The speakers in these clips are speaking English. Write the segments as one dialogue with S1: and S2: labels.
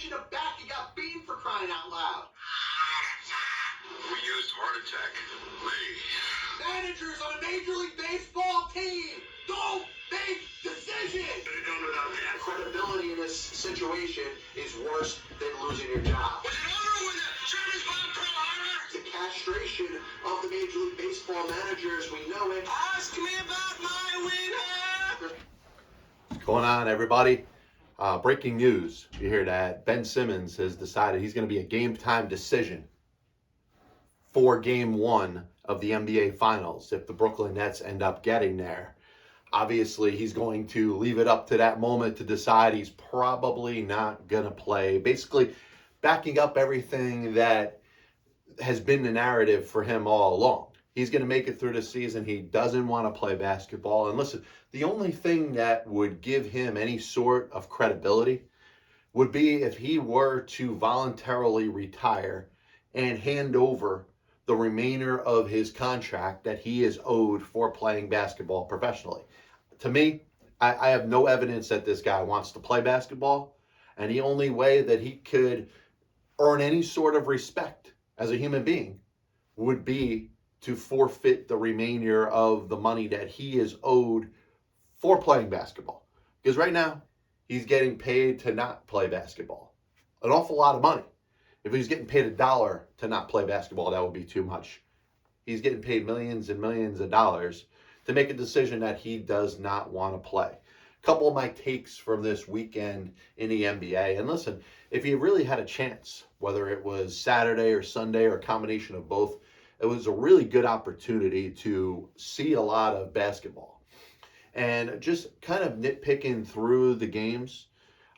S1: reaction to back. He got beamed for crying out loud.
S2: We used heart attack. Plea.
S1: Managers on a Major League Baseball team don't make decisions. Credibility in this situation is worse than losing your job.
S2: Was it over when the Germans bombed Pearl Harbor?
S1: The castration of the Major League Baseball managers, we know it.
S2: Ask me about my winner.
S3: What's going on, everybody? Breaking news. You hear that Ben Simmons has decided he's going to be a game time decision for game one of the NBA Finals if the Brooklyn Nets end up getting there. Obviously, he's going to leave it up to that moment to decide he's probably not going to play. Basically, backing up everything that has been the narrative for him all along. He's going to make it through the season. He doesn't want to play basketball. And listen, the only thing that would give him any sort of credibility would be if he were to voluntarily retire and hand over the remainder of his contract that he is owed for playing basketball professionally. To me, I have no evidence that this guy wants to play basketball. And the only way that he could earn any sort of respect as a human being would be to forfeit the remainder of the money that he is owed for playing basketball. Because right now, he's getting paid to not play basketball. An awful lot of money. If he's getting paid $1 to not play basketball, that would be too much. He's getting paid millions and millions of dollars to make a decision that he does not want to play. A couple of my takes from this weekend in the NBA. And listen, if you really had a chance, whether it was Saturday or Sunday or a combination of both, it was a really good opportunity to see a lot of basketball. And just kind of nitpicking through the games,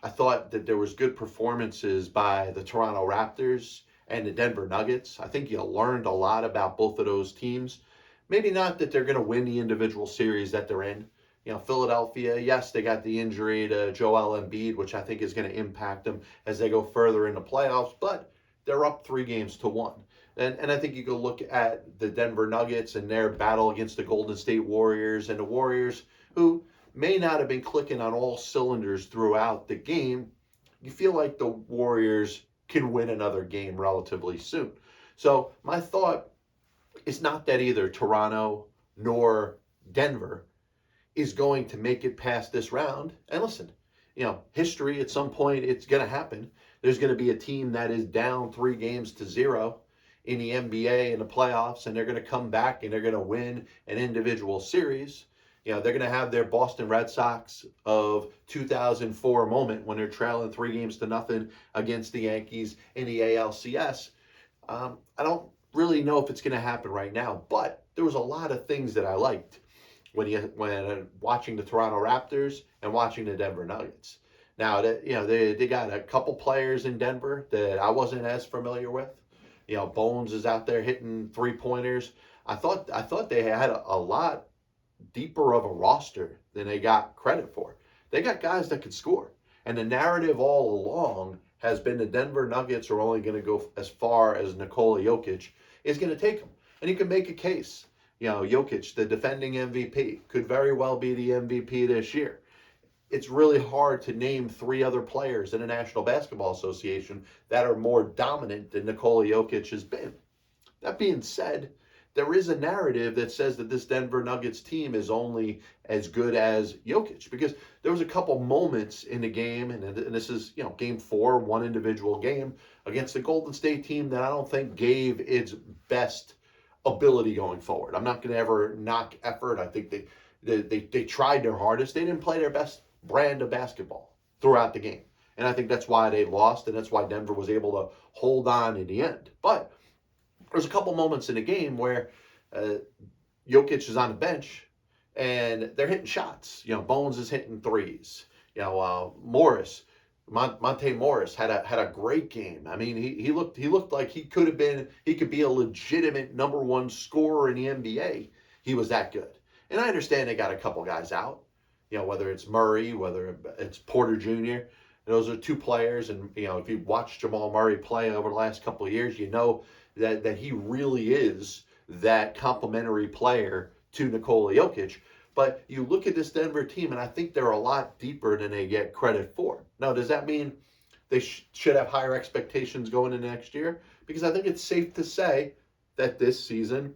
S3: I thought that there was good performances by the Toronto Raptors and the Denver Nuggets. I think you learned a lot about both of those teams. Maybe not that they're going to win the individual series that they're in. You know, Philadelphia, yes, they got the injury to Joel Embiid, which I think is going to impact them as they go further in the playoffs, but they're up 3-1. And I think you go look at the Denver Nuggets and their battle against the Golden State Warriors, and the Warriors, who may not have been clicking on all cylinders throughout the game. You feel like the Warriors can win another game relatively soon. So my thought is not that either Toronto nor Denver is going to make it past this round. And listen, you know, history at some point, it's going to happen. There's going to be a team that is down 3-0 in the NBA in the playoffs, and they're going to come back and they're going to win an individual series. You know, they're going to have their Boston Red Sox of 2004 moment when they're trailing 3-0 against the Yankees in the ALCS. I don't really know if it's going to happen right now, but there was a lot of things that I liked when watching the Toronto Raptors and watching the Denver Nuggets. Now, they got a couple players in Denver that I wasn't as familiar with. You know, Bones is out there hitting 3-pointers. I thought they had a lot deeper of a roster than they got credit for. They got guys that could score. And the narrative all along has been the Denver Nuggets are only going to go as far as Nikola Jokic is going to take them. And you can make a case. You know, Jokic, the defending MVP, could very well be the MVP this year. It's really hard to name 3 other players in the National Basketball Association that are more dominant than Nikola Jokic has been. That being said, there is a narrative that says that this Denver Nuggets team is only as good as Jokic, because there was a couple moments in the game, and this is, you know, game 4, one individual game against the Golden State team that I don't think gave its best ability going forward. I'm not going to ever knock effort. I think they tried their hardest. They didn't play their best brand of basketball throughout the game. And I think that's why they lost, and that's why Denver was able to hold on in the end. But there's a couple moments in the game where Jokic is on the bench and they're hitting shots. You know, Bones is hitting threes. You know, Monte Morris had a great game. I mean, he looked like he could be a legitimate number 1 scorer in the NBA. He was that good. And I understand they got a couple guys out. You know, whether it's Murray, whether it's Porter Jr. Those are 2 players. And, you know, if you watch Jamal Murray play over the last couple of years, you know that he really is that complementary player to Nikola Jokic. But you look at this Denver team, and I think they're a lot deeper than they get credit for. Now, does that mean they should have higher expectations going into next year, because I think it's safe to say that this season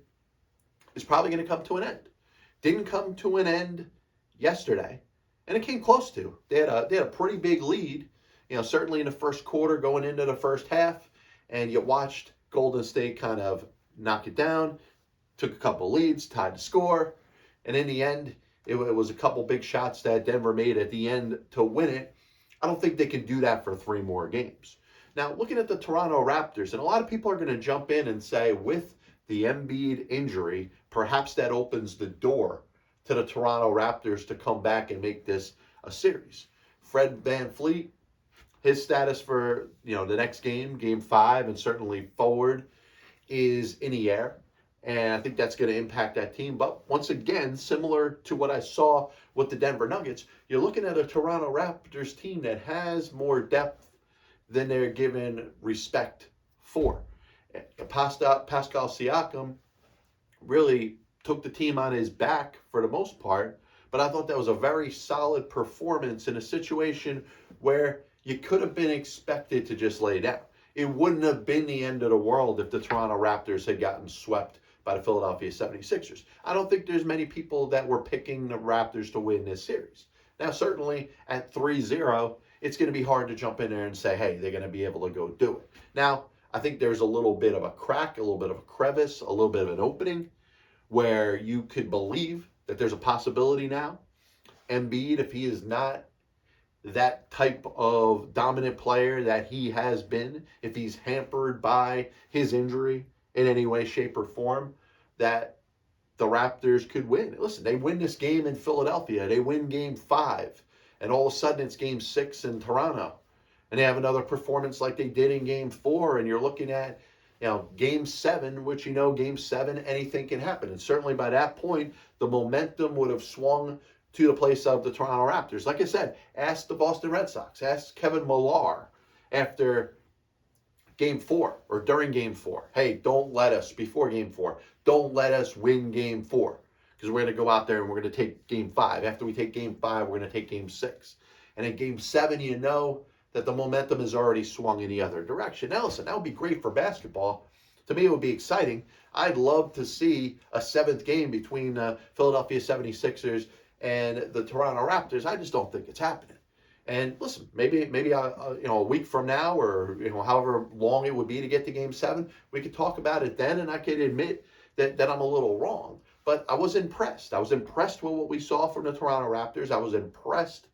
S3: is probably going to come to an end. Didn't come to an end yesterday, and it came close to. They had a pretty big lead, certainly in the first quarter going into the first half, and you watched Golden State kind of knock it down, took a couple leads, tied the score, and in the end, it was a couple big shots that Denver made at the end to win it. I don't think they can do that for 3 more games. Now, looking at the Toronto Raptors, and a lot of people are going to jump in and say, with the Embiid injury, perhaps that opens the door to the Toronto Raptors to come back and make this a series. Fred VanVleet, his status for the next game, Game 5, and certainly forward, is in the air. And I think that's going to impact that team. But once again, similar to what I saw with the Denver Nuggets, you're looking at a Toronto Raptors team that has more depth than they're given respect for. Pascal Siakam really took the team on his back for the most part, but I thought that was a very solid performance in a situation where you could have been expected to just lay down. It wouldn't have been the end of the world if the Toronto Raptors had gotten swept by the Philadelphia 76ers. I don't think there's many people that were picking the Raptors to win this series. Now, certainly at 3-0, it's going to be hard to jump in there and say, hey, they're going to be able to go do it. Now, I think there's a little bit of a crack, a little bit of a crevice, a little bit of an opening where you could believe that there's a possibility now. Embiid, if he is not that type of dominant player that he has been, if he's hampered by his injury in any way, shape, or form, that the Raptors could win. Listen, they win this game in Philadelphia. They win Game 5. And all of a sudden it's Game 6 in Toronto. And they have another performance like they did in Game 4. And you're looking at, Game 7, which Game 7, anything can happen. And certainly by that point, the momentum would have swung to the place of the Toronto Raptors. Like I said, ask the Boston Red Sox. Ask Kevin Millar after Game 4 or during Game 4. Hey, before Game 4, don't let us win Game 4. Because we're going to go out there and we're going to take Game 5. After we take Game 5, we're going to take Game 6. And in Game 7, that the momentum is already swung in the other direction. Now, listen, that would be great for basketball. To me, it would be exciting. I'd love to see a 7th game between the Philadelphia 76ers and the Toronto Raptors. I just don't think it's happening. And listen, maybe a week from now, or however long it would be to get to Game 7, we could talk about it then, and I could admit that I'm a little wrong. But I was impressed. I was impressed with what we saw from the Toronto Raptors. I was impressed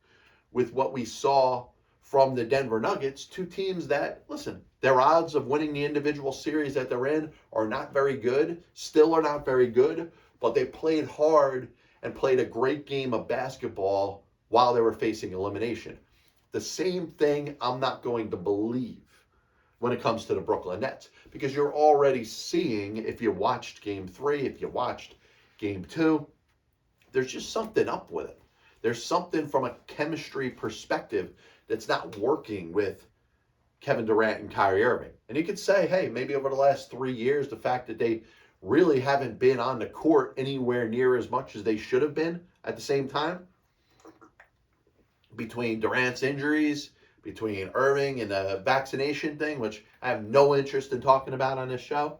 S3: with what we saw from the Denver Nuggets, 2 teams that, listen, their odds of winning the individual series that they're in are not very good, still are not very good, but they played hard and played a great game of basketball while they were facing elimination. The same thing I'm not going to believe when it comes to the Brooklyn Nets, because you're already seeing, if you watched Game 3, if you watched Game 2, there's just something up with it. There's something from a chemistry perspective that's not working with Kevin Durant and Kyrie Irving. And you could say, hey, maybe over the last 3 years, the fact that they really haven't been on the court anywhere near as much as they should have been at the same time, between Durant's injuries, between Irving and the vaccination thing, which I have no interest in talking about on this show,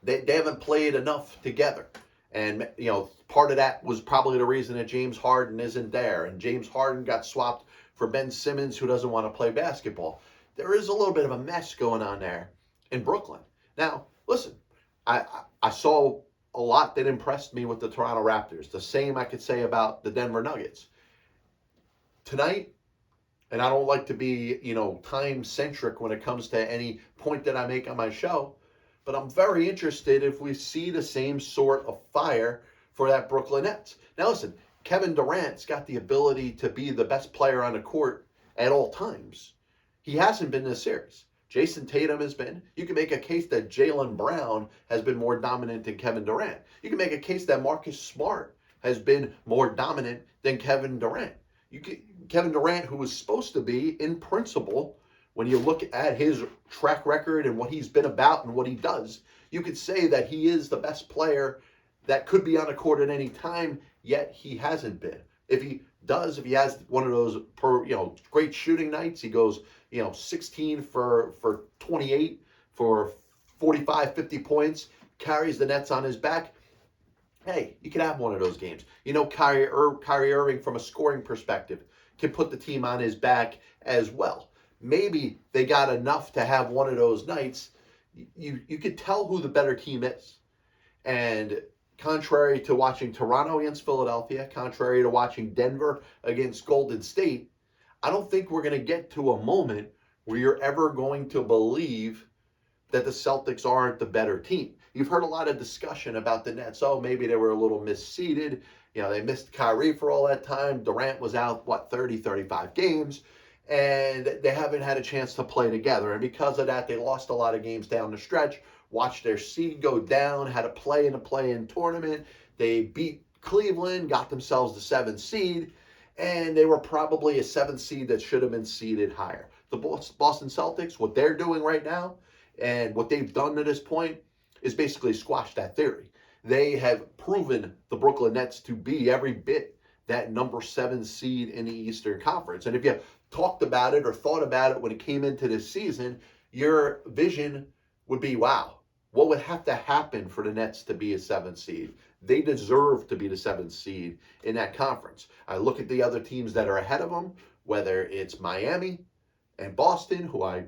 S3: they haven't played enough together. And, part of that was probably the reason that James Harden isn't there. And James Harden got swapped for Ben Simmons, who doesn't want to play basketball. There is a little bit of a mess going on there in Brooklyn. Now, listen, I saw a lot that impressed me with the Toronto Raptors. The same I could say about the Denver Nuggets. Tonight, and I don't like to be, time-centric when it comes to any point that I make on my show, but I'm very interested if we see the same sort of fire for that Brooklyn Nets. Now listen, Kevin Durant's got the ability to be the best player on the court at all times. He hasn't been in this series. Jason Tatum has been. You can make a case that Jaylen Brown has been more dominant than Kevin Durant. You can make a case that Marcus Smart has been more dominant than Kevin Durant. Kevin Durant, who was supposed to be, in principle, when you look at his track record and what he's been about and what he does, you could say that he is the best player that could be on the court at any time, yet he hasn't been. If he does, if he has one of those great shooting nights, he goes 16 for 28 for 45, 50 points, carries the Nets on his back. Hey, you can have one of those games. Kyrie Irving, from a scoring perspective, can put the team on his back as well. Maybe they got enough to have one of those nights. You could tell who the better team is. And contrary to watching Toronto against Philadelphia, contrary to watching Denver against Golden State, I don't think we're going to get to a moment where you're ever going to believe that the Celtics aren't the better team. You've heard a lot of discussion about the Nets. Oh, maybe they were a little misseeded. They missed Kyrie for all that time. Durant was out, 30, 35 games. And they haven't had a chance to play together. And because of that, they lost a lot of games down the stretch, watched their seed go down, had to play in a play-in tournament. They beat Cleveland, got themselves the 7th seed, and they were probably a 7th seed that should have been seeded higher. The Boston Celtics, what they're doing right now, and what they've done to this point, is basically squash that theory. They have proven the Brooklyn Nets to be every bit that number 7 seed in the Eastern Conference. And if you talked about it or thought about it when it came into this season, your vision would be, wow, what would have to happen for the Nets to be a 7th seed? They deserve to be the 7th seed in that conference. I look at the other teams that are ahead of them, whether it's Miami and Boston, who I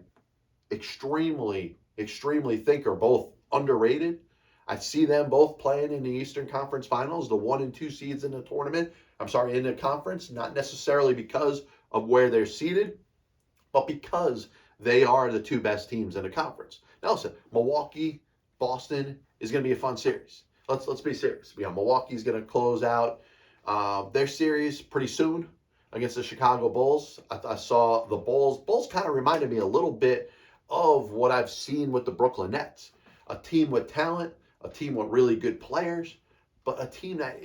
S3: extremely think are both underrated. I see them both playing in the Eastern Conference Finals, the 1 and 2 seeds in the tournament. In the conference, not necessarily because of where they're seated, but because they are the 2 best teams in the conference. Now listen, Milwaukee, Boston is going to be a fun series. Let's be serious. Milwaukee's going to close out their series pretty soon against the Chicago Bulls. I saw the Bulls. Bulls kind of reminded me a little bit of what I've seen with the Brooklyn Nets. A team with talent, a team with really good players, but a team that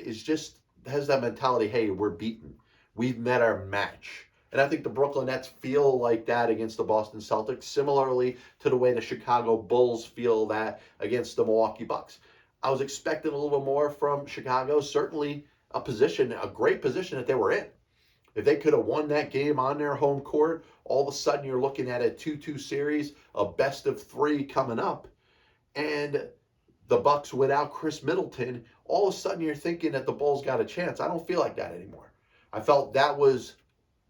S3: has that mentality, hey, we're beaten. We've met our match. And I think the Brooklyn Nets feel like that against the Boston Celtics, similarly to the way the Chicago Bulls feel that against the Milwaukee Bucks. I was expecting a little more from Chicago, certainly a great position that they were in. If they could have won that game on their home court, all of a sudden you're looking at a 2-2 series, a best of 3 coming up. And the Bucks without Chris Middleton, all of a sudden you're thinking that the Bulls got a chance. I don't feel like that anymore. I felt that was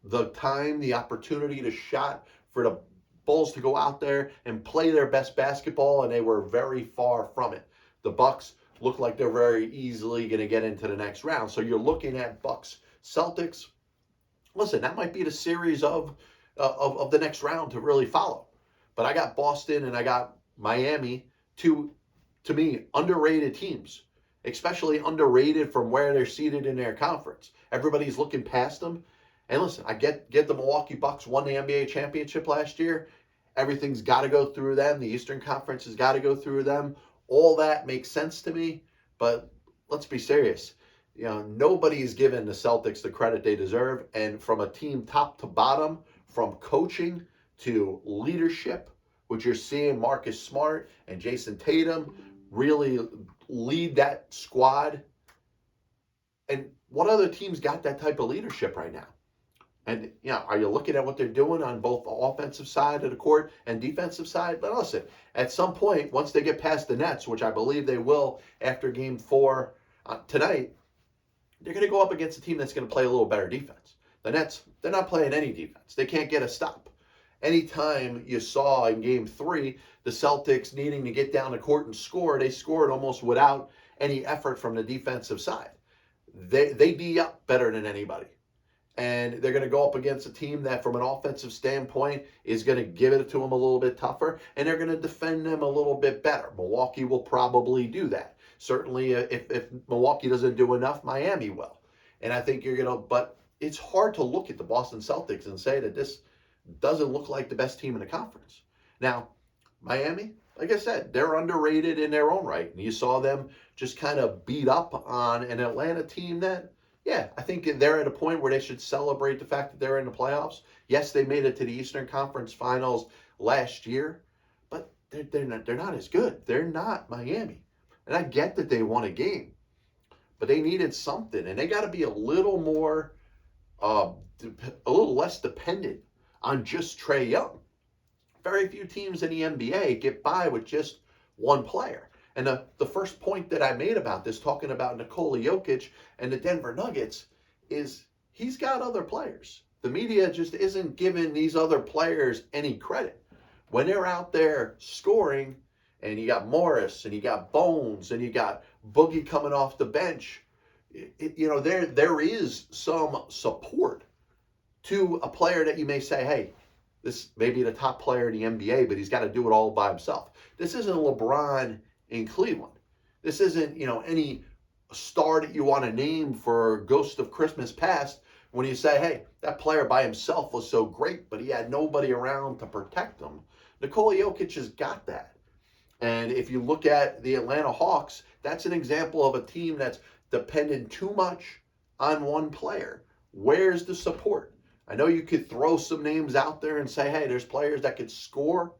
S3: the time, the opportunity, the shot for the Bulls to go out there and play their best basketball, and they were very far from it. The Bucks look like they're very easily going to get into the next round. So you're looking at Bucks Celtics. Listen, that might be the series of the next round to really follow. But I got Boston and I got Miami, to me, underrated teams, especially underrated from where they're seated in their conference. Everybody's looking past them. And listen, I get the Milwaukee Bucks won the NBA championship last year. Everything's got to go through them. The Eastern Conference has got to go through them. All that makes sense to me. But let's be serious. Nobody's given the Celtics the credit they deserve. And from a team top to bottom, from coaching to leadership, which you're seeing Marcus Smart and Jason Tatum really lead that squad. And what other teams got that type of leadership right now? And, are you looking at what they're doing on both the offensive side of the court and defensive side? But listen, at some point, once they get past the Nets, which I believe they will after Game 4 tonight, they're going to go up against a team that's going to play a little better defense. The Nets, they're not playing any defense. They can't get a stop. Anytime you saw in Game 3 the Celtics needing to get down the court and score, they scored almost without any effort from the defensive side. They D up better than anybody. And they're going to go up against a team that, from an offensive standpoint, is going to give it to them a little bit tougher, and they're going to defend them a little bit better. Milwaukee will probably do that. Certainly, if Milwaukee doesn't do enough, Miami will. And I think but it's hard to look at the Boston Celtics and say that this doesn't look like the best team in the conference. Now, Miami, like I said, they're underrated in their own right. And you saw them just kind of beat up on an Atlanta team that, yeah, I think they're at a point where they should celebrate the fact that they're in the playoffs. Yes, they made it to the Eastern Conference Finals last year, but they're not as good. They're not Miami. And I get that they won a game, but they needed something. And they got to be a little more a little less dependent on just Trae Young. Very few teams in the NBA get by with just one player. And the first point that I made about this, talking about Nikola Jokic and the Denver Nuggets, is he's got other players. The media just isn't giving these other players any credit. When they're out there scoring, and you got Morris, and you got Bones, and you got Boogie coming off the bench, there is some support to a player that you may say, hey, this may be the top player in the NBA, but he's got to do it all by himself. This isn't LeBron in Cleveland. This isn't, any star that you want to name for Ghost of Christmas Past when you say, hey, that player by himself was so great, but he had nobody around to protect him. Nikola Jokic has got that. And if you look at the Atlanta Hawks, that's an example of a team that's dependent too much on one player. Where's the support? I know you could throw some names out there and say, hey, there's players that could score,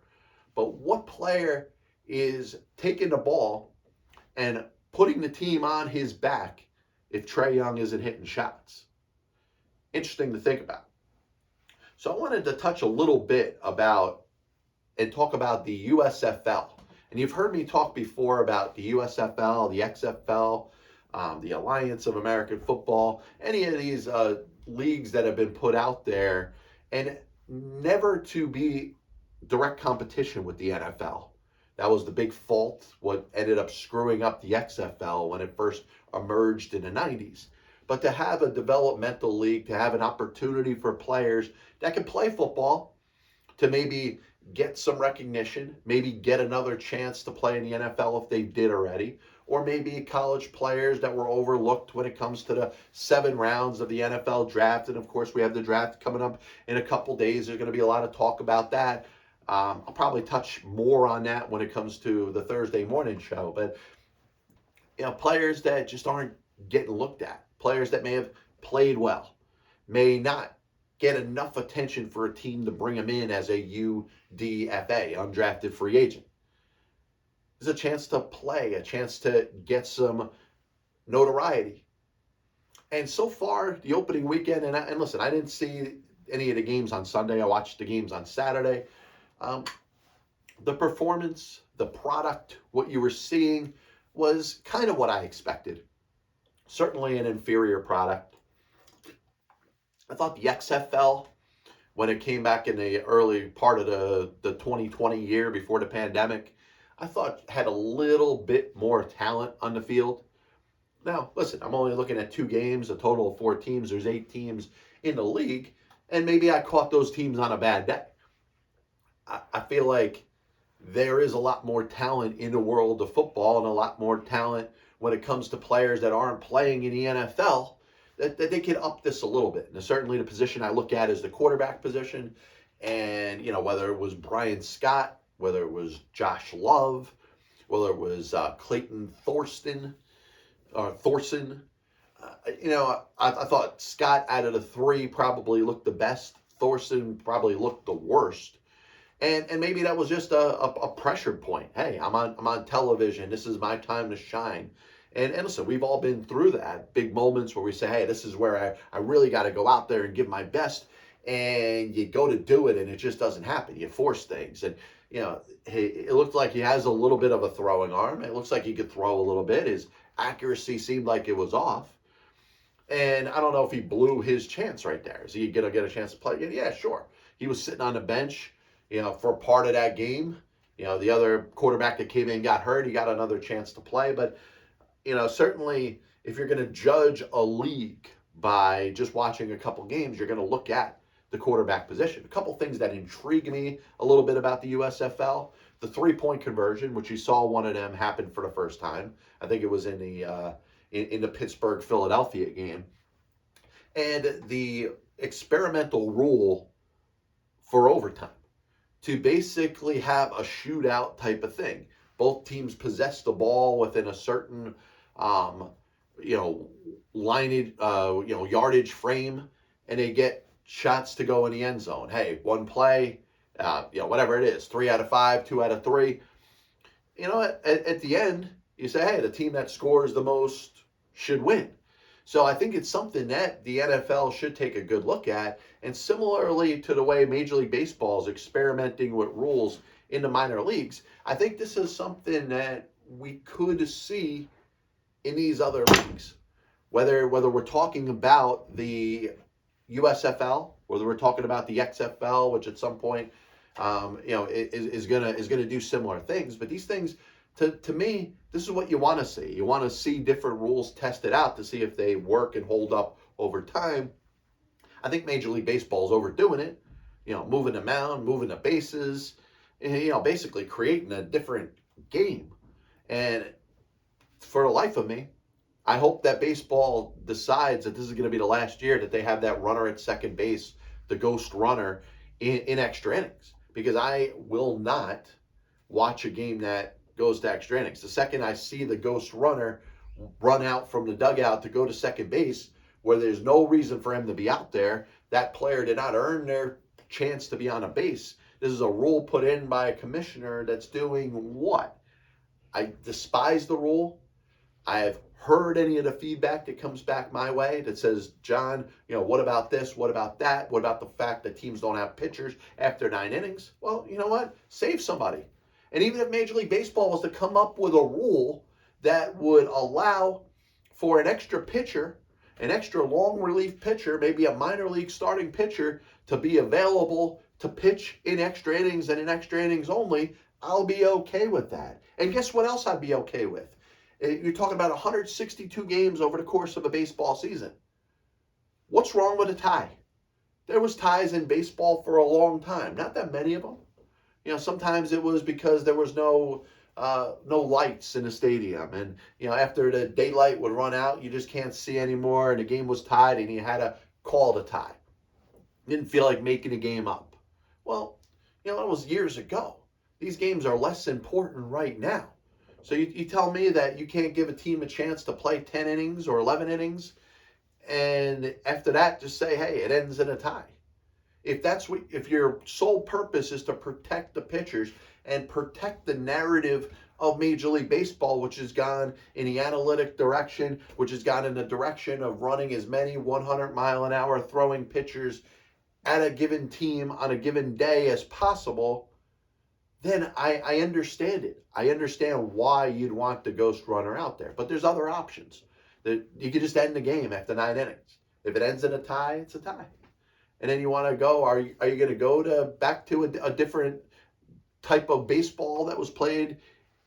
S3: but what player is taking the ball and putting the team on his back if Trae Young isn't hitting shots? Interesting to think about. So I wanted to touch a little bit about and talk about the USFL. And you've heard me talk before about the USFL, the XFL, the Alliance of American Football, any of these leagues that have been put out there, and never to be direct competition with the NFL. That was the big fault, what ended up screwing up the XFL when it first emerged in the 90s. But to have a developmental league, to have an opportunity for players that can play football, to maybe get some recognition, maybe get another chance to play in the NFL if they did already, or maybe college players that were overlooked when it comes to the 7 rounds of the NFL draft. And of course, we have the draft coming up in a couple days. There's going to be a lot of talk about that. I'll probably touch more on that when it comes to the Thursday morning show. But, players that just aren't getting looked at, players that may have played well, may not get enough attention for a team to bring them in as a UDFA, undrafted free agent. There's a chance to play, a chance to get some notoriety. And so far, the opening weekend, and listen, I didn't see any of the games on Sunday. I watched the games on Saturday. The performance, the product, what you were seeing was kind of what I expected. Certainly an inferior product. I thought the XFL, when it came back in the early part of the 2020 year before the pandemic, I thought had a little bit more talent on the field. Now, listen, I'm only looking at 2 games, a total of 4 teams. There's 8 teams in the league, and maybe I caught those teams on a bad day. I feel like there is a lot more talent in the world of football and a lot more talent when it comes to players that aren't playing in the NFL, that they can up this a little bit. And certainly the position I look at is the quarterback position. And, whether it was Brian Scott, whether it was Josh Love, whether it was Clayton Thorson. I thought Scott out of the 3 probably looked the best. Thorson probably looked the worst. And maybe that was just a pressure point. Hey, I'm on television. This is my time to shine. And listen, we've all been through that. Big moments where we say, hey, this is where I really got to go out there and give my best. And you go to do it, and it just doesn't happen. You force things. And, it looked like he has a little bit of a throwing arm. It looks like he could throw a little bit. His accuracy seemed like it was off. And I don't know if he blew his chance right there. Is he going to get a chance to play? Yeah, sure. He was sitting on the bench, for part of that game. The other quarterback that came in got hurt. He got another chance to play. But, certainly if you're going to judge a league by just watching a couple games, you're going to look at the quarterback position. A couple things that intrigue me a little bit about the USFL. The 3-point conversion, which you saw one of them happen for the first time. I think it was in the Pittsburgh-Philadelphia game. And the experimental rule for overtime, to basically have a shootout type of thing. Both teams possess the ball within a certain, yardage frame, and they get shots to go in the end zone. Hey, one play, whatever it is, 3 out of 5, 2 out of 3. At the end, you say, hey, the team that scores the most should win. So I think it's something that the NFL should take a good look at. And similarly to the way Major League Baseball is experimenting with rules in the minor leagues, I think this is something that we could see in these other leagues. Whether we're talking about the USFL, whether we're talking about the XFL, which at some point, is gonna do similar things. But these things, to me, this is what you want to see. You want to see different rules tested out to see if they work and hold up over time. I think Major League Baseball is overdoing it. Moving the mound, moving the bases, and, basically creating a different game. And for the life of me, I hope that baseball decides that this is going to be the last year that they have that runner at second base, the ghost runner, in extra innings. Because I will not watch a game that goes to extra innings. The second I see the ghost runner run out from the dugout to go to second base, where there's no reason for him to be out there, that player did not earn their chance to be on a base. This is a rule put in by a commissioner that's doing what? I despise the rule. I have heard any of the feedback that comes back my way that says, John, what about this? What about that? What about the fact that teams don't have pitchers after 9 innings? Well, you know what? Save somebody. And even if Major League Baseball was to come up with a rule that would allow for an extra pitcher, an extra long relief pitcher, maybe a minor league starting pitcher, to be available to pitch in extra innings and in extra innings only, I'll be okay with that. And guess what else I'd be okay with? You're talking about 162 games over the course of a baseball season. What's wrong with a tie? There was ties in baseball for a long time. Not that many of them. Sometimes it was because there was no lights in the stadium, and after the daylight would run out, you just can't see anymore, and the game was tied, and you had to call the tie. Didn't feel like making a game up. Well, that was years ago. These games are less important right now. So you tell me that you can't give a team a chance to play 10 innings or 11 innings, and after that just say, hey, it ends in a tie. If your sole purpose is to protect the pitchers and protect the narrative of Major League Baseball, which has gone in the analytic direction, which has gone in the direction of running as many 100-mile-an-hour throwing pitchers at a given team on a given day as possible, then I understand it. I understand why you'd want the ghost runner out there. But there's other options. You could just end the game after 9 innings. If it ends in a tie, it's a tie. And then you want to go, are you going to go back to a different type of baseball that is played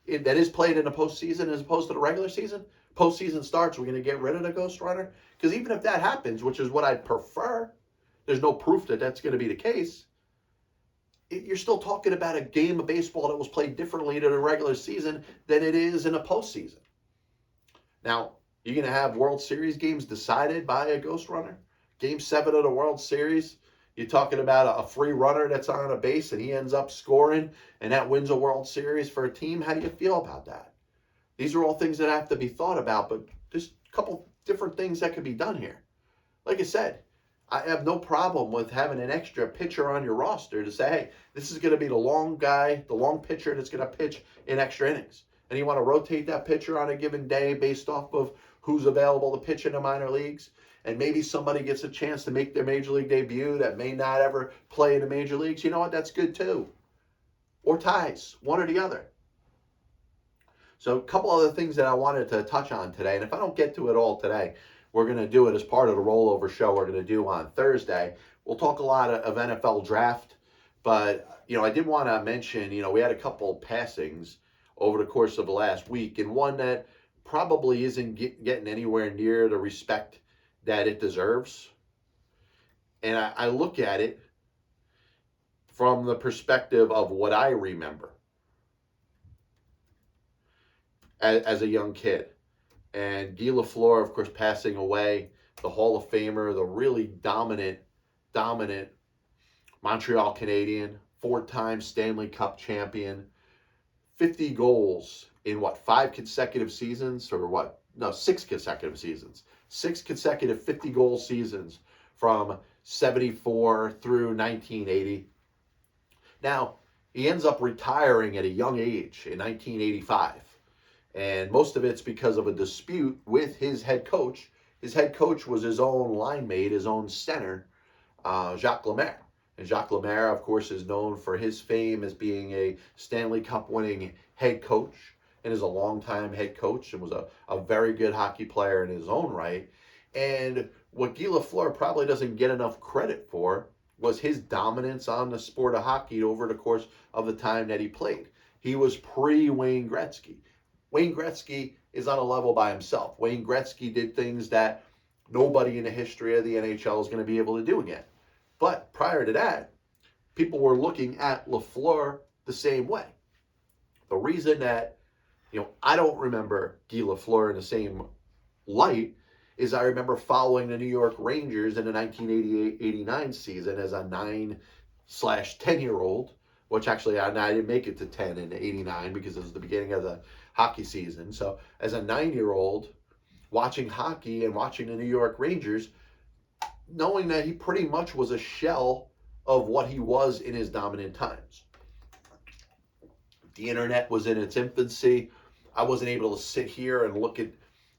S3: in the postseason as opposed to the regular season? Postseason starts, we're going to get rid of the ghost runner? Because even if that happens, which is what I'd prefer, there's no proof that that's going to be the case. You're still talking about a game of baseball that was played differently to the regular season than it is in a postseason. Now, you're going to have World Series games decided by a ghost runner? Game 7 of the World Series, you're talking about a free runner that's on a base and he ends up scoring and that wins a World Series for a team. How do you feel about that? These are all things that have to be thought about, but there's a couple different things that could be done here. Like I said, I have no problem with having an extra pitcher on your roster to say, hey, this is going to be the long guy, the long pitcher that's going to pitch in extra innings. And you want to rotate that pitcher on a given day based off of who's available to pitch in the minor leagues. And maybe somebody gets a chance to make their major league debut that may not ever play in the major leagues. You know what? That's good too. Or ties, one or the other. So a couple other things that I wanted to touch on today. And if I don't get to it all today, we're going to do it as part of the rollover show we're going to do on Thursday. We'll talk a lot of NFL draft. But, I did want to mention, we had a couple passings over the course of the last week. And one that probably isn't getting anywhere near the respect that it deserves. And I look at it from the perspective of what I remember as a young kid. And Guy LaFleur, of course, passing away, the Hall of Famer, the really dominant Montreal Canadian, 4-time Stanley Cup champion, 50 goals in 5 consecutive seasons or what? No, 6 consecutive seasons. 6 consecutive 50-goal seasons from 74 through 1980. Now, he ends up retiring at a young age in 1985. And most of it's because of a dispute with his head coach, his head coach was his own line mate, his own center, Jacques Lemaire. And Jacques Lemaire, of course, is known for his fame as being a Stanley Cup winning head coach and is a longtime head coach and was a very good hockey player in his own right. And what Guy LaFleur probably doesn't get enough credit for was his dominance on the sport of hockey over the course of the time that he played. He was pre-Wayne Gretzky. Wayne Gretzky is on a level by himself. Wayne Gretzky did things that nobody in the history of the NHL is going to be able to do again. But prior to that, people were looking at LaFleur the same way. The reason that, I don't remember Guy LaFleur in the same light is I remember following the New York Rangers in the 1988-89 season as a 9/10-year-old, which actually I didn't make it to 10 in 89 because it was the beginning of the hockey season. So as a 9-year-old, watching hockey and watching the New York Rangers, knowing that he pretty much was a shell of what he was in his dominant times. The internet was in its infancy. I wasn't able to sit here and look at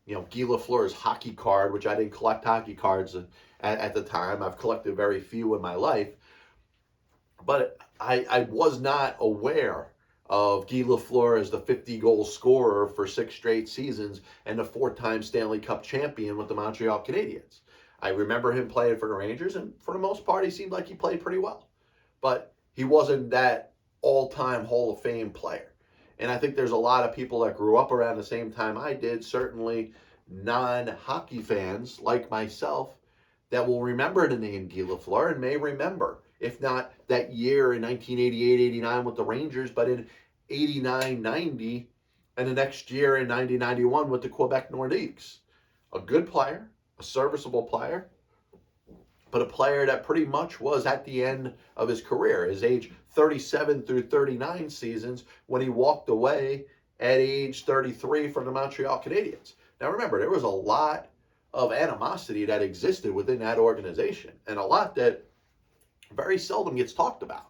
S3: Guy LaFleur's hockey card, which I didn't collect hockey cards at the time. I've collected very few in my life. But I was not aware of Guy LaFleur as the 50-goal scorer for 6 straight seasons and the 4-time Stanley Cup champion with the Montreal Canadiens. I remember him playing for the Rangers, and for the most part, he seemed like he played pretty well. But he wasn't that all-time Hall of Fame player. And I think there's a lot of people that grew up around the same time I did, certainly non-hockey fans like myself, that will remember the name Guy LaFleur and may remember, if not that year in 1988-89 with the Rangers, but in 89-90 and the next year in 90-91 with the Quebec Nordiques. A good player, a serviceable player, but a player that pretty much was at the end of his career, his age 37 through 39 seasons, when he walked away at age 33 from the Montreal Canadiens. Now remember, there was a lot of animosity that existed within that organization, and a lot that very seldom gets talked about.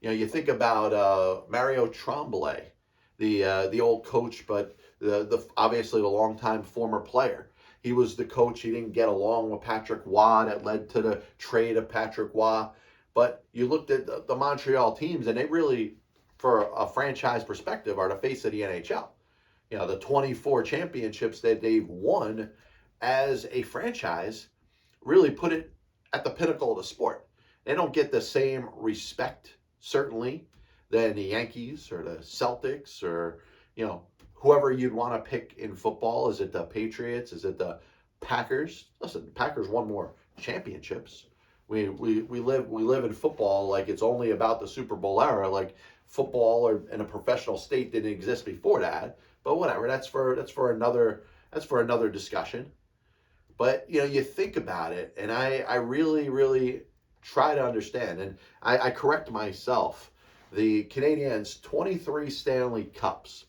S3: You think about Mario Tremblay, the old coach, but the obviously the longtime former player. He was the coach. He didn't get along with Patrick Waugh. That led to the trade of Patrick Waugh. But you looked at the Montreal teams, and they really, for a franchise perspective, are the face of the NHL. The 24 championships that they've won as a franchise really put it at the pinnacle of the sport. They don't get the same respect, certainly, than the Yankees or the Celtics or, whoever you'd want to pick in football. Is it the Patriots? Is it the Packers? Listen, the Packers won more championships. We live in football like it's only about the Super Bowl era. Like football or in a professional state didn't exist before that. But whatever, that's for another discussion. But you think about it, and I really, really try to understand, and I correct myself. The Canadiens, 23 Stanley Cups,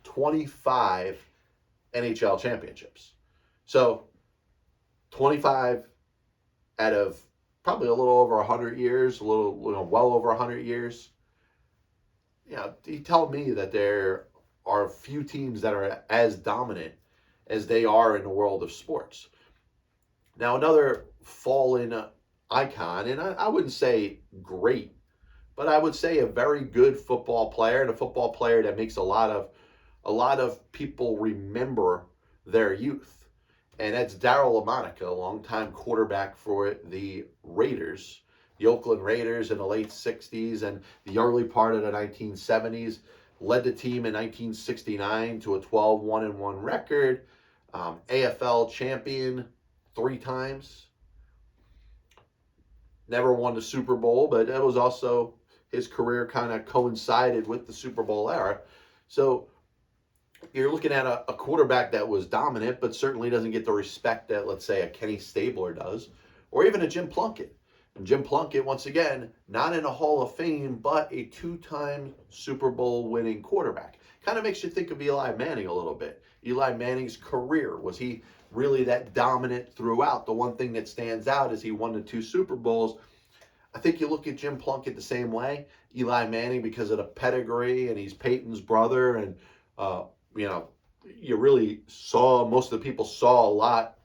S3: 25 NHL championships. So 25 out of probably a little over 100 years, well over 100 years. You tell me that there are few teams that are as dominant as they are in the world of sports. Now, another fallen icon, and I wouldn't say great, but I would say a very good football player, and a football player that makes a lot of people remember their youth. And that's Daryl Lamonica, a longtime quarterback for the Raiders, the Oakland Raiders in the late 60s and the early part of the 1970s. Led the team in 1969 to a 12-1-1 record, AFL champion 3 times. Never won the Super Bowl, but that was also his career kind of coincided with the Super Bowl era. So you're looking at a quarterback that was dominant, but certainly doesn't get the respect that, let's say, a Kenny Stabler does, or even a Jim Plunkett. And Jim Plunkett, once again, not in a Hall of Fame, but a 2-time Super Bowl winning quarterback. Kind of makes you think of Eli Manning a little bit. Eli Manning's career, was he really that dominant throughout? The one thing that stands out is he won the 2 Super Bowls. I think you look at Jim Plunkett the same way. Eli Manning, because of the pedigree, and he's Peyton's brother, and you really saw, most of the people saw a lot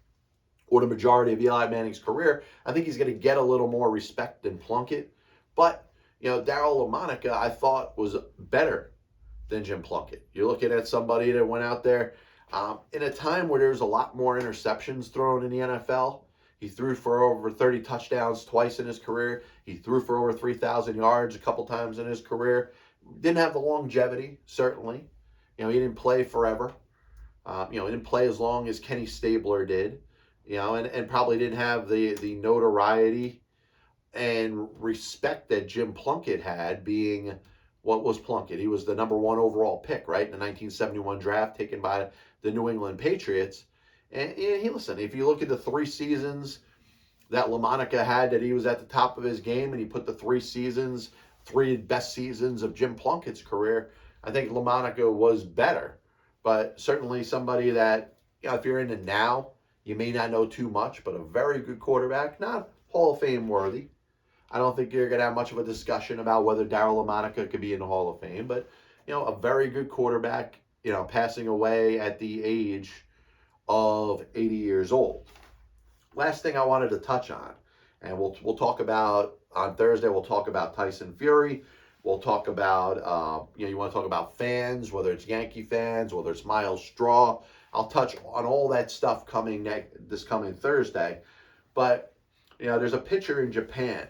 S3: or the majority of Eli Manning's career. I think he's going to get a little more respect than Plunkett. But, Daryl Lamonica, I thought, was better than Jim Plunkett. You're looking at somebody that went out there in a time where there's a lot more interceptions thrown in the NFL. He threw for over 30 touchdowns twice in his career. He threw for over 3,000 yards a couple times in his career. Didn't have the longevity, certainly. He didn't play forever. He didn't play as long as Kenny Stabler did. And probably didn't have the notoriety and respect that Jim Plunkett had, being, what was Plunkett? He was the number 1 overall pick, right, in the 1971 draft, taken by the New England Patriots. And listen, if you look at the 3 seasons that LaMonica had, that he was at the top of his game, and he put the 3 best seasons of Jim Plunkett's career, I think LaMonica was better. But certainly somebody that, if you're into now, you may not know too much, but a very good quarterback, not Hall of Fame worthy. I don't think you're going to have much of a discussion about whether Daryl Lamonica could be in the Hall of Fame, but, a very good quarterback, passing away at the age of 80 years old. Last thing I wanted to touch on, and we'll talk about, on Thursday, we'll talk about Tyson Fury. We'll talk about, you want to talk about fans, whether it's Yankee fans, whether it's Miles Straw. I'll touch on all that stuff this coming Thursday. But, there's a pitcher in Japan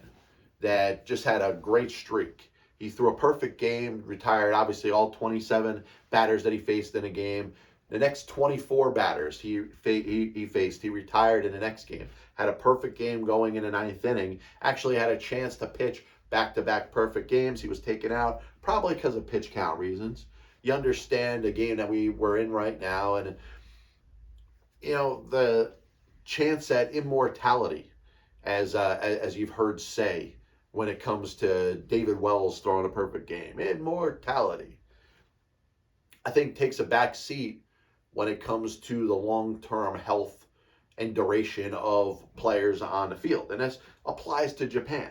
S3: that just had a great streak. He threw a perfect game, retired obviously all 27 batters that he faced in a game. The next 24 batters he faced, he retired in the next game. Had a perfect game going in the 9th inning. Actually had a chance to pitch back-to-back perfect games. He was taken out probably because of pitch count reasons. You understand the game that we were in right now, and the chance at immortality, as you've heard say, when it comes to David Wells throwing a perfect game. Immortality, I think, takes a back seat when it comes to the long-term health and duration of players on the field. And this applies to Japan.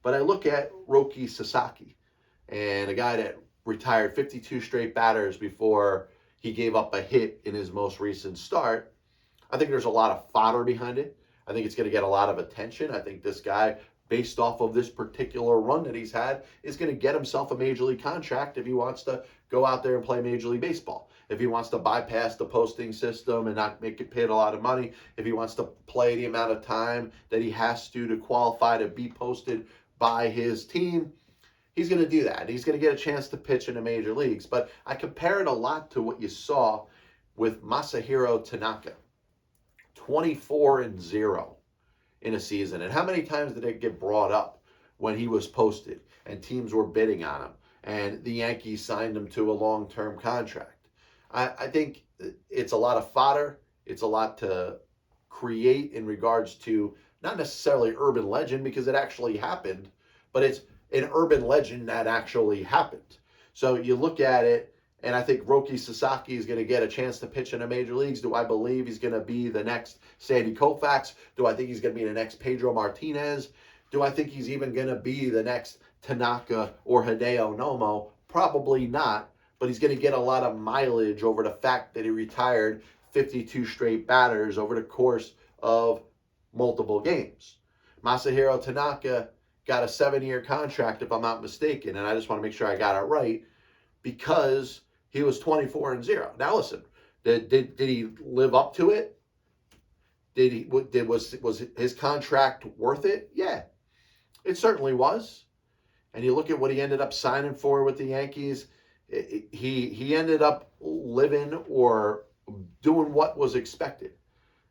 S3: But I look at Roki Sasaki, and a guy that retired 52 straight batters before he gave up a hit in his most recent start. I think there's a lot of fodder behind it. I think it's going to get a lot of attention. I think this guy, based off of this particular run that he's had, is going to get himself a major league contract if he wants to go out there and play Major League Baseball. If he wants to bypass the posting system and not make it paid a lot of money, if he wants to play the amount of time that he has to qualify to be posted by his team, he's going to do that. He's going to get a chance to pitch in the major leagues. But I compare it a lot to what you saw with Masahiro Tanaka. 24-0 in a season. And how many times did it get brought up when he was posted and teams were bidding on him and the Yankees signed him to a long-term contract? I think it's a lot of fodder. It's a lot to create in regards to not necessarily urban legend, because it actually happened, but it's an urban legend that actually happened. So you look at it, and I think Roki Sasaki is going to get a chance to pitch in the major leagues. Do I believe he's going to be the next Sandy Koufax? Do I think he's going to be the next Pedro Martinez? Do I think he's even going to be the next Tanaka or Hideo Nomo? Probably not, but he's going to get a lot of mileage over the fact that he retired 52 straight batters over the course of multiple games. Masahiro Tanaka got a 7-year contract, if I'm not mistaken, and I just want to make sure I got it right, because he was 24-0. Now listen, did he live up to it? Was his contract worth it? Yeah, it certainly was. And you look at what he ended up signing for with the Yankees. He ended up living or doing what was expected.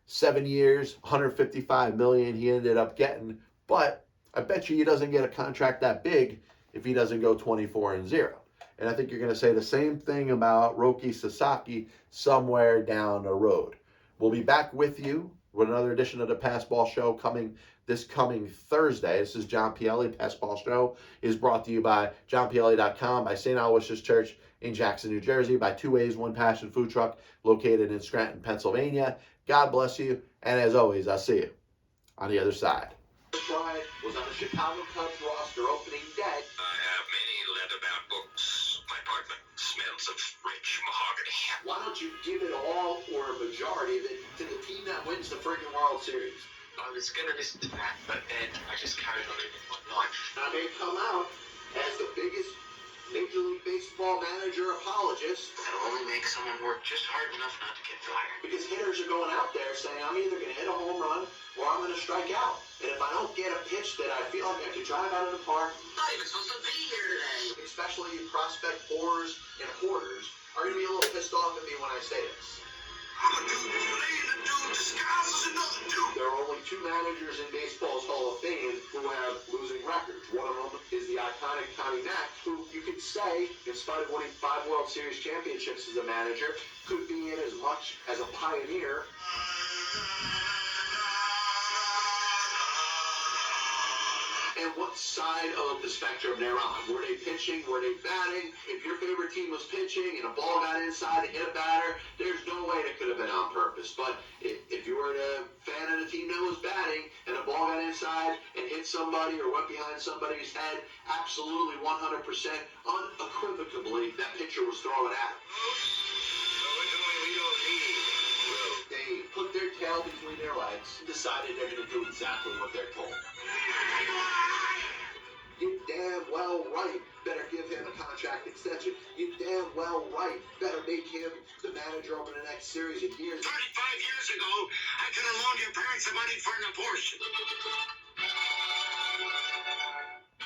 S3: 7 years, $155 million he ended up getting. But I bet you he doesn't get a contract that big if he doesn't go 24-0. And I think you're going to say the same thing about Roki Sasaki somewhere down the road. We'll be back with you with another edition of the Passball Show coming Thursday. This is John Pielli. Passball Show is brought to you by johnpielli.com, by St. Aloysius Church in Jackson, New Jersey, by 2 Ways, 1 Passion Food Truck located in Scranton, Pennsylvania. God bless you. And as always, I'll see you on the other side.
S1: Bryant was on the Chicago Cubs roster opening day.
S2: I have many leather-bound books. My apartment smells ounce of rich mahogany.
S1: Why don't you give it all or a majority of it to the team that wins the friggin' World Series?
S2: I was gonna listen to that, but then I just carried on living my life.
S1: Now they come out as the biggest Major League Baseball manager apologist
S2: That'll only make someone work just hard enough not to get fired.
S1: because hitters are going out there saying, I'm either going to hit a home run or I'm going to strike out. And if I don't get a pitch that I feel like I could drive out of the park,
S2: I'm not even supposed to be here today.
S1: especially prospect whores and hoarders, are going to be a little pissed off at me when I say this.
S2: I'm a dude playing a dude disguised as another dude.
S1: There are only two managers in baseball's Hall of Fame who have losing records. One of them is the iconic Tommy Mack, who you could say, in spite of winning 5 World Series championships as a manager, could be in as much as a pioneer. And what side of the spectrum they're on? Were they pitching? Were they batting? If your favorite team was pitching and a ball got inside and hit a batter, there's no way that could have been on purpose. But if you were a fan of the team that was batting and a ball got inside and hit somebody or went behind somebody's head, absolutely 100% unequivocally, that pitcher was throwing at him.
S2: Originally, we don't need road.
S1: They put their tail between their legs and decided they're going to do exactly what they're told. You damn well right better give him a contract extension. You damn well right better make him the manager over the next series of years.
S2: 35 years ago, I could have loaned your parents the money for an abortion.